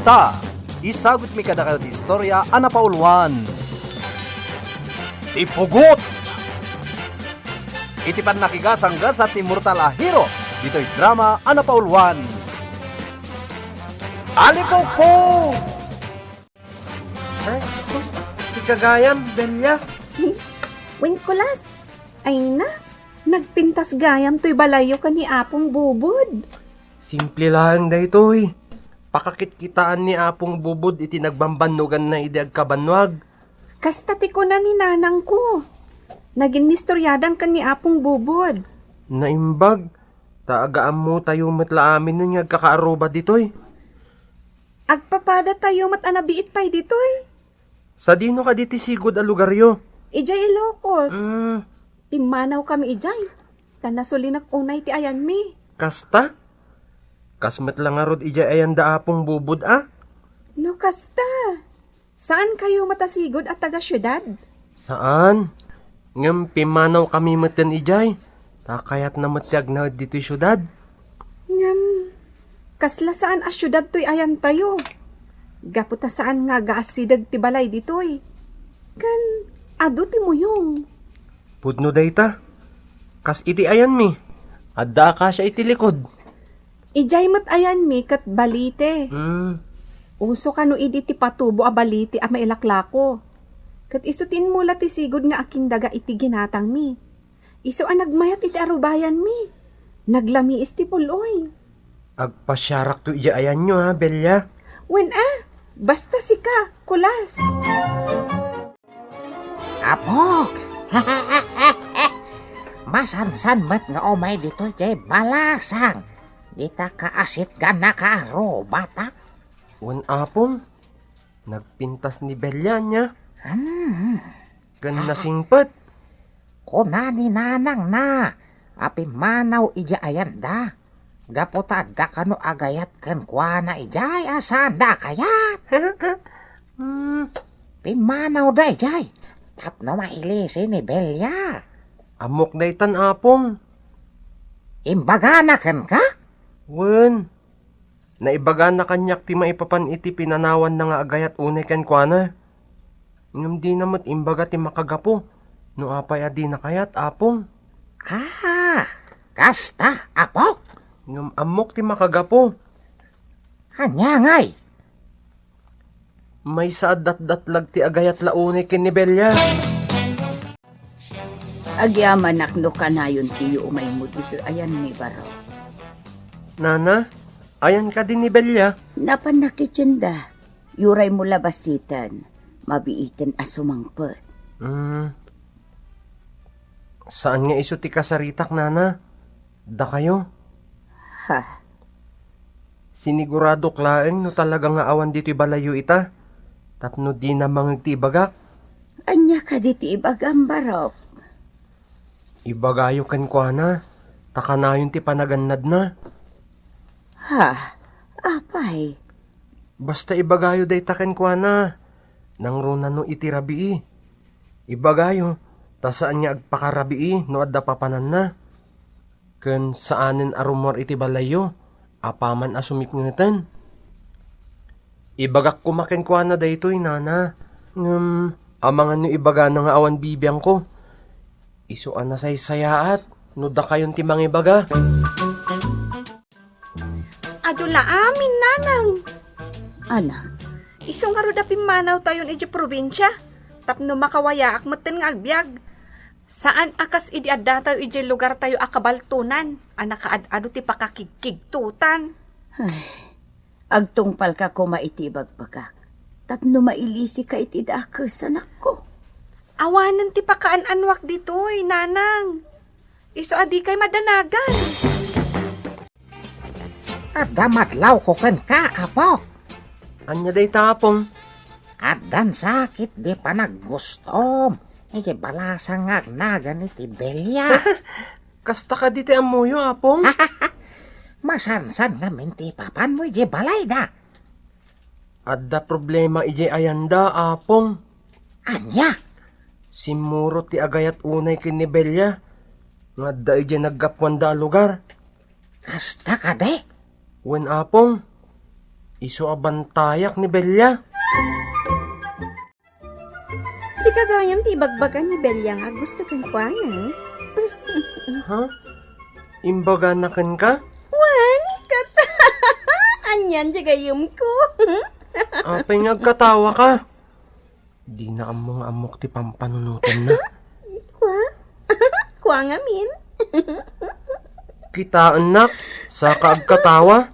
Ta, isagot mi kada kayo ti istorya ana paulwan. Ipugot! Iti pan nakigasanggas at immortal a hero. Dito'y drama ana paulwan. Alipaw po! Ay, si Kagayam, Belia. Wingkulas, ay na, nagpintas gayam to'y balayo ka ni Apong Bubod. Simple lang da ito eh. Pakakitkitaan ni Apong Bubod iti nagbambanugan na ideag kabanwag. Kastati ko na ni nanang ko. Naging nistoryadan ka ni Apong Bubod. Naimbag, taagaan mo tayo matla amin nun yung kakaaroba dito eh. Agpapada tayo matanabiit pa'y ditoy. Sa dino ka diti sigod a lugaryo? Ijay Ilocos. Hmm, Pimanaw kami ijay. Tanasulinak unay ti ayan mi. kasta? Kasmet lang nga rod ija ayan da Apong Bubod ah? No kasta. Saan kayo matasigod at taga-syudad? Saan? Ngam pimanaw kami matan ijay. Takayat na matyag na dito syudad. Ngam, kasla saan a syudad to'y ayan tayo? Gaputa saan nga gaasidag ti balay ditoy? Kan, ado ti muyong. Pudno dayta. Kas iti ayan mi. Adda ka siya iti likod. Ijay mat ayan mi kat balite. Uso ka no idi ti patubo a balite a mailaklako. Kat isutin mo ti sigod nga aking daga iti ginatang mi. Iso a nagmayat iti arubayan mi. Naglami isti puloy. Agpasyarak to ija ayan nyo ha, Belia. Wen basta sika, kulas. Apok! Masansan met nga umay dito jay balasang. Dita kaasit ka na karo, bata. Wan Apong, nagpintas ni Belia niya. Gan nasingpet. Kuna ni nanang na. Api manaw ija ayan da. Gapotad da kano agayat ken kuana ijay asan da kayat. Pimanaw da ijay. Tapno mailisi ni Belia. Amok daytan Apong. Imbagana ken ka? Wan. Naibaga na kanyak ti maipapan iti pinanawan na nga agayat unay ken kuana. Ngam di namat imbaga ti makagapo. No apay adi na kayat Apong. Kasta, apok. Ngam amok ti makagapo. Kanya ngay. May sadat-datlag ti agayat launay ken ni Belia. Agyaman nakno kanayon tiyo umay mo dito ayan ni Baraw. Nana, ayan ka din ni Belia. Napan nakitsinda, yuray mo labasitan, mabiitin asumangpet. Saan nga iso ti kasaritak, Nana? Da kayo? Ha, Sinigurado klaeng no talaga nga awan dito balayo ita. Tapno di na mangagtibagak. anya ka diti ibagam Baraw. Ibagayo kan kwa na. Takanayon ti panagannad na. Ha, apay, Basta ibagayo day taken kwa na. Nang runa no iti rabii. Ibagayo. Ta saan niya agpakarabii no adda papanan na. Ken saanen arumor iti balayo. Apaman asumikngutan. Ibagak kumaken kwa na daytoy nana. Amangan nyo ibaga na nga awan bibiyang ko. Isuan na say sayaat. No da kayon ti mangibaga. Adula amin nanang. ana, Isong nga roda pimanaw tayon iti probinsya. Tapno makawaya akmeten nga agbyag. Saan akas idi adda tayo iti lugar tayo akabaltunan. Anakaad-ado ti pakakigkigtutan. agtungpal ka ko maitibag pagak. Tapno mailisi ka itidakes anak ko. Awanan ti pakaan-anwak ditoy, nanang. Iso adi kay madanagan. Adda matlaw ko ken ka, apok. Anya day tapong. Addan sakit di pa naggustom. Ije balasang agnagan iti Belia. Kasta ka diti amuyo apong. Masansan nga minti papan mo ije balay da. Adda problema ije ayanda apong. Anya? Simuro ti agayat unay kin ni Belia. Nga da ije naggapwan da lugar. Kasta ka de? Wen apong. Iso abantayak ni Belia. Si kagayam ti ibagbagan ni Belia nga gusto kang kuana. Ha? Imbaga na ka? Wan, kata. Anyan jagayum ko. Apay nagkatawa ka. Di na amok ti pampanunutan na. Kwa nga min. Kita anak, sa kaagkatawa.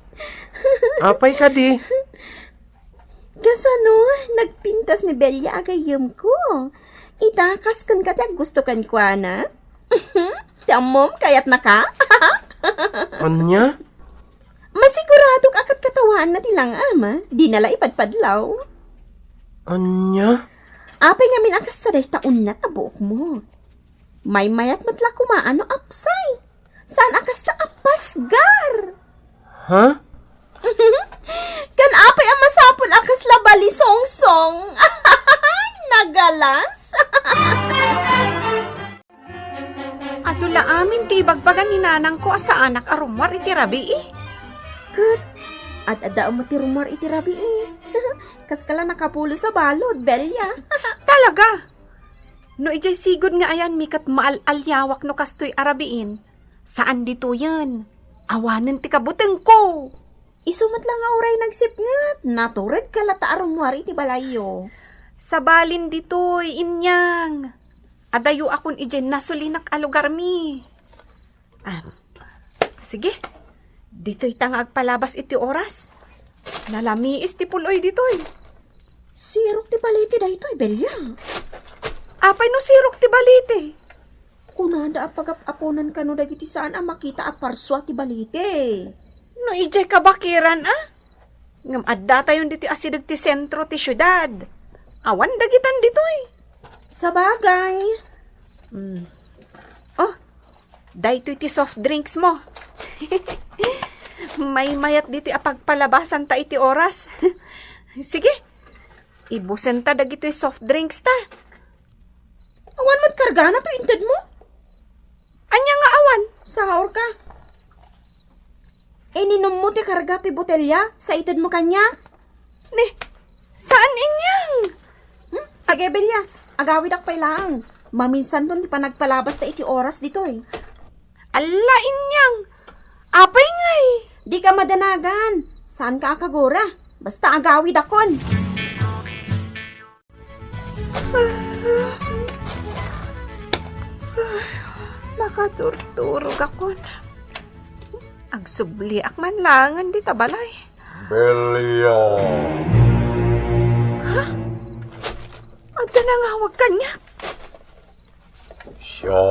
Apay ka di. Kasano, nagpintas ni Belia agayum ko. Itakas kan katag gusto kan kuana. Tamom, kayat na ka? Anya? Masigurado ka akat katawan na tilang ama. Di nala ipadpadlaw. Anya? Apay nga min akas sa day taon na tabuok mo. May mayat matla kumaano apsay. Saan akas ta apasgar? Ha? Kan apay ang masapul akas labali song-song. Nagalas. At nula amin ti bagbagan ni nanang ko sa anak arumar iti rabi Kat, at ada mo ti rumar iti rabi Kas kala nakapulo sa balod, Belia. Talaga? No ijay sigod nga ayan mikat maal-alyawak no kastoy arabiin. Saan dito yan? Awanan ti kabuteng ko. Isumat lang nga uray nagsipngat. Natured ka lata arumwari ti balayo. Sa balin dito'y inyang. Adayo akon ijay nasulinak alugar mi. Sige. Dito'y tangag palabas iti oras. Nalamiis ti puloy dito'y. Sirok ti baliti da ito'y, Belia. Apay no sirok ti baliti. Kunanda apag-aponan ka no dagiti saan ang makita a parswa ti baliti. No ijay kabakiran Ngam adda tayon diti asidag ti sentro ti syudad. Awan dagitan ditoy. Sa bagay. Oh, daytoy ti soft drinks mo. May mayat diti apagpalabasan ta iti oras. Sige, ibusen ta dagitoy soft drinks ta. Awan mo't karga na to inted mo? Anya nga awan? Sahur ka. Ininom mo ti karga ti botelya sa ited mo kanya? Ne, saan inyang? Sige, Belia, agawid ak pay lang. Maminsan doon di pa nagpalabas ta iti oras dito Ala, inyang. Apay ngay. Di ka madanagan. Saan ka akagura? Basta agawid akon. Nakaturturog akon. Agsubli ak man langan di tabalay. Belia. Agda na nga huwag kanya. Siya.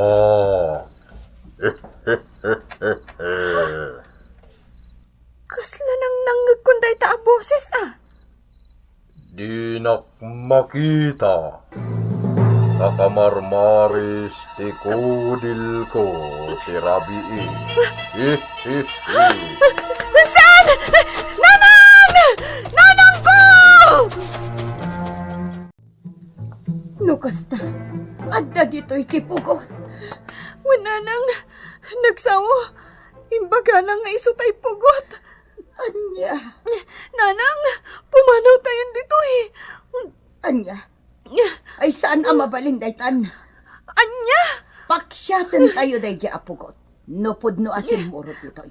Kasla nang nanggag kunday ta boses Di nak makita. Nakamarmaris ti kudil ko ti rabii. Saan? Nanang! Nanang ko! Nukasta, adda dito'y tipugot. Wala nang nagsawo. Imbaga na nga iso tayo pugot. Anya. Nanang, pumanaw tayo dito Anya. Ay saan ang mabaling daytan? Anya. Paksyaten tayo day di apugot. Nupod no asin murot ito'y.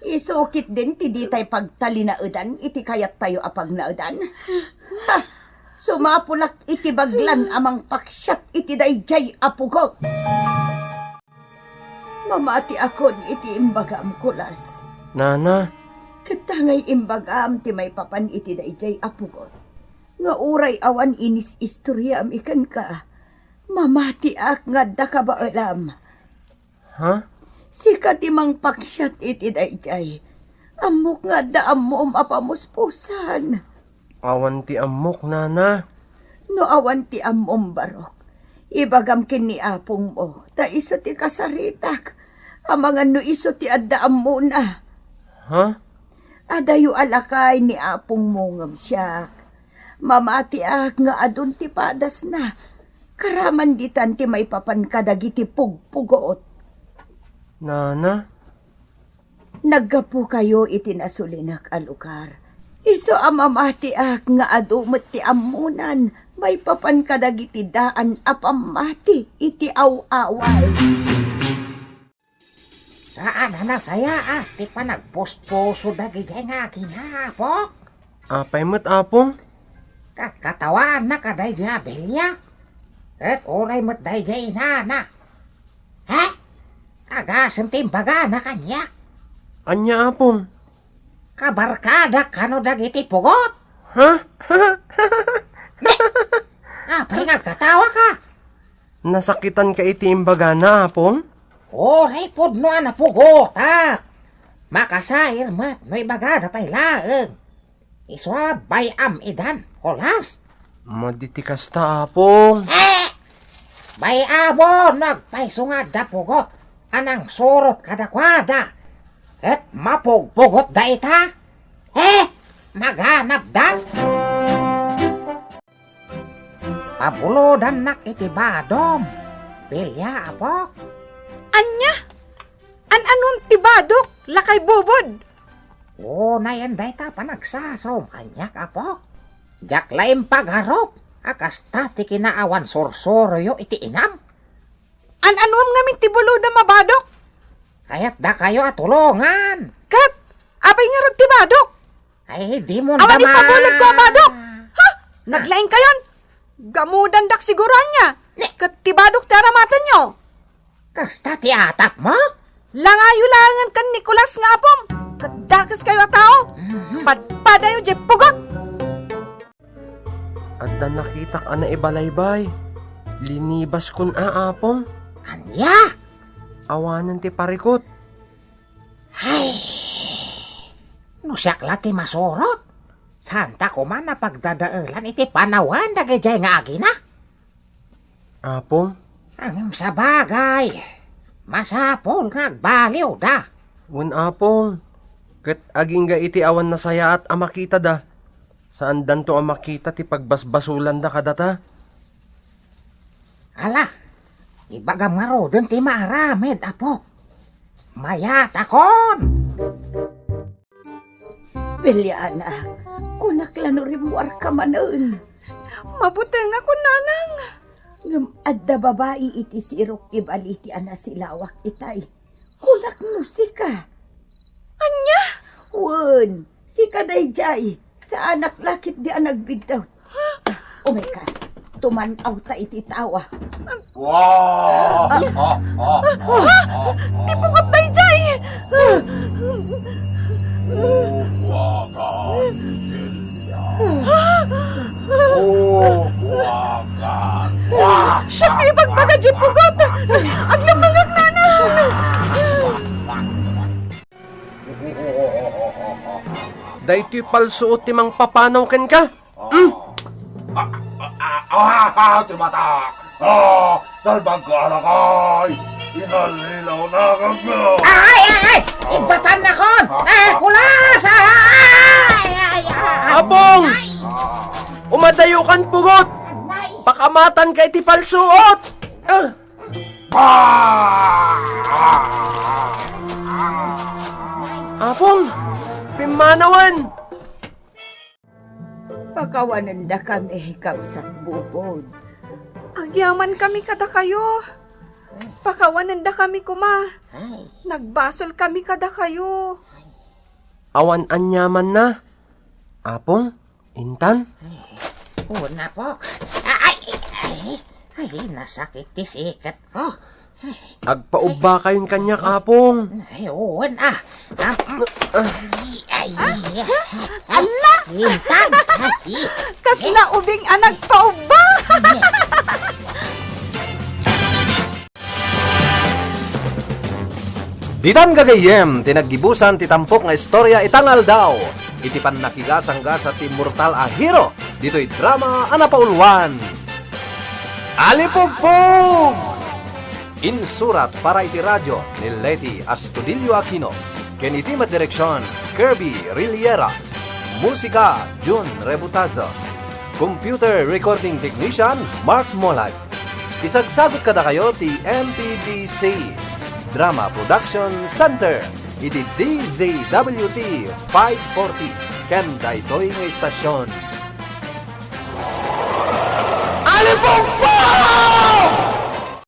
Isukit din ti di tayo pagtali na edan, iti kayat tayo apag na edan. Ha! Sumapulak iti baglan amang paksyat iti dayjay apugot. Mamati akon iti imbagam kulas. Nana, Katangay imbagam ti may papan iti dayjay apugot. Nga uray awan inis istorya am ikan ka. Mamati ak nga da ka ba alam? ha? Sikat imang paksyat iti dayjay. Amok nga da amom apamuspusan. Awan ti amok, Nana. No awan ti amom barok. Ibagam kini apong mo. Ta iso ti kasaritak. Amangan no iso ti addaam mo na. Ha? Adayo alakay ni apong mo ngam siyak. Mamati ak nga adun ti padas na. Karaman ditan ti may papan kadagiti pugpugoot. Nana? Naggapu kayo iti nasulinak alukar. Iso amamati nga adumot ti amunan, may papan kadagiti daan apamati iti aw-away. Saan na saya ti panagposposo dagiti nga kinapok? Apay mo't apong? Katawan na kaday di Abelia. At oray mo't day di inana. Ha? Agasem timbaga na kanyak. Anya apong? Kabarkada kano dagiti pugot. Ha? Apay nga katawa ka. Nasakitan ka iti imbaga na apong? Oray pudno na pugot ha. Makasair mat no ibaga na pay laeng. Iswa bayam idan kolas. Maditikas ta apong. Bayabo nagpaisungad da pugot. Anang surot kadakwada. At mapugpugot da ita. Maghanap da. Pabulodan nak iti badom. Pilya apok. Anya? An-anom tibadok, lakay bubod. Na yan da ita panagsasom kanyak apok. Jaklaim pagharop. Akas tati kinaawan sorsoroyo iti inam. An-anom ngamin tibulo da mabadok. Kaya't da kayo atulungan. Kat, apay nga rod tibadok. Ay, di mo Awan naman. ipabulod ko abadok. Ha? Naglaing kayon. Gamudan dak siguruhan niya. Kat tibadok ti aramatan nyo. Kasta ti atak mo? Langayo-langan kan Nicolas nga apom. Kat dakas kayo a tao. Padpadayo je pugot. At da nakita ka na ibalaybay. Linibas kun aapong. Anya? Awanan ti parikot. Ay, nusyak ti masurot. Santa ko man na pagdadaalan iti panawan dagay nga agina. Apong? Ang sa bagay, masapol nga agbaliw da. Wen apong. Kat aging ga iti awan na saya at amakita da. Saan danto amakita ti pagbasbasulan da kadata? Ala, ibagam nga rodon ti maaramid, apo. Mayat akon. Bilyana, kunak lano rin mo arkamanon. Mabuti nga kun nanang. Ngam adda babae iti sirok ibaliti ana silawak itay. Kunak musika. Anya? Wen, si kadayjay sa anak lakit di nagbiddaw. Oh my God, tumanaw ta iti tawa. Wow! Tipugot na ijay. Buwagan, Delia. Buwagan. Siya kayo pagbaga di pugot. Aglamangag nanang. Dahito palsuot ti mang papanaw ken ka? Tumatak! Salbang ka alakay! Inalilaw na kami! Ay! Ibatan na kon! Kulas! Ay! Apong! Umadayo kan pugot! Pakamatan kay ti palsuot! Apong! Pimanawan! Pagkawanan da kami kapsat bubod. Agyaman kami kada kayo. Pakawanan da kami kuma. Ay! Nagbasol kami kada kayo. Awan anyaman na. Apong? Intan? Una po. Ay, nasakit ti sikat ko. Agpauba kayong kanyak, Apong. Ay, uwan Ay, Ala! Intan! Kas na ubing anak pa ba? Ditan gagayem, tinaggibusan ti tampok nga istorya itangal daw. Iti pan nakigasangga sa ti mortal a hero. Dito'y drama anapaulwan. Alipugpug! Insurat para iti radyo ni Leti Astudillo Aquino. Ken iti direksyon Kirby Riliera. Musika Jun Rebutazo. Computer Recording Technician Mark Molag. Isagsagot kada kayo ti MPBC Drama Production Center. iti DZWT 540 ken daytoy nga istasyon. Alipong po!